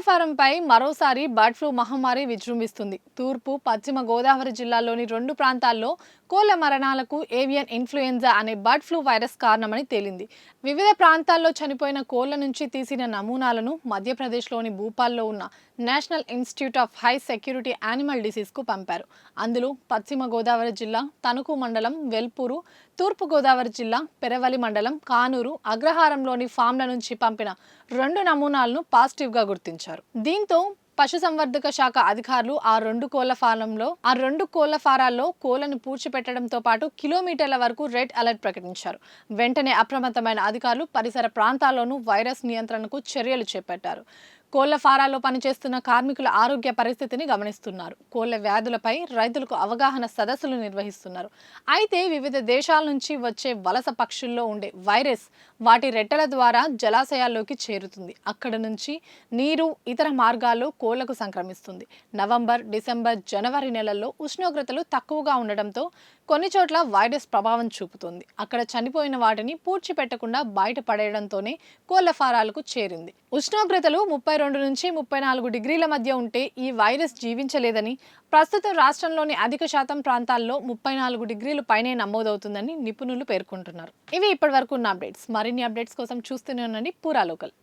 ఫారంపై మరోసారి bird flu మహమ్మారి విజృంభిస్తుంది. తూర్పు, పశ్చిమ గోదావరి జిల్లాల్లోని 2 ప్రాంతాల్లో కోళ్ల మరణాలకు ఏవియన్ ఇన్ఫ్లుయెంజా అనే బర్డ్ ఫ్లూ వైరస్ కారణమని తేలింది. వివిధ ప్రాంతాల్లో చనిపోయిన కోళ్ల నుంచి తీసిన నమూనాలను మధ్యప్రదేశ్లోని భూపాల్లో ఉన్న national institute of high security animal డిసీజ్కు పంపారు. అందులో పశ్చిమ గోదావరి జిల్లా తణుకు మండలం వెల్పూరు, తూర్పు గోదావరి జిల్లా పెరవలి మండలం కానూరు, అగ్రహారంలోని ఫామ్ల నుంచి పంపిన 2 నమూనాలను పాజిటివ్గా గుర్తించారు. దీంతో పశుసంవర్ధక శాఖ అధికారులు ఆ రెండు కోళ్ల ఫారాల్లో కోళ్లను పూడ్చిపెట్టడంతో పాటు కిలోమీటర్ల వరకు రెడ్ అలర్ట్ ప్రకటించారు. వెంటనే అప్రమత్తమైన అధికారులు పరిసర ప్రాంతాల్లోనూ వైరస్ నియంత్రణకు చర్యలు చేపట్టారు. కోళ్ల ఫారాల్లో పనిచేస్తున్న కార్మికుల ఆరోగ్య పరిస్థితిని గమనిస్తున్నారు. కోళ్ల వ్యాధులపై రైతులకు అవగాహన సదస్సులు నిర్వహిస్తున్నారు. అయితే వివిధ దేశాల నుంచి వచ్చే వలస పక్షుల్లో ఉండే వైరస్ వాటి రెట్టల ద్వారా జలాశయాల్లోకి చేరుతుంది. అక్కడ నుంచి నీరు, ఇతర మార్గాల్లో కోళ్లకు సంక్రమిస్తుంది. నవంబర్, డిసెంబర్, జనవరి నెలల్లో ఉష్ణోగ్రతలు తక్కువగా ఉండడంతో కొన్ని చోట్ల వైరస్ ప్రభావం చూపుతుంది. అక్కడ చనిపోయిన వాటిని పూడ్చిపెట్టకుండా బయట పడేయడంతోనే కోళ్ల ఫారాలకు చేరింది. ఉష్ణోగ్రతలు 32 నుంచి 34 డిగ్రీల మధ్య ఉంటే ఈ వైరస్ జీవించలేదని, ప్రస్తుతం రాష్ట్రంలోని అధిక శాతం ప్రాంతాల్లో 34 డిగ్రీలు పైనే నమోదవుతుందని నిపుణులు పేర్కొంటున్నారు. ఇవి ఇప్పటివరకు ఉన్న అప్డేట్స్. మరిన్ని అప్డేట్స్ కోసం చూస్తూనే ఉండండి పూరా లోకల్.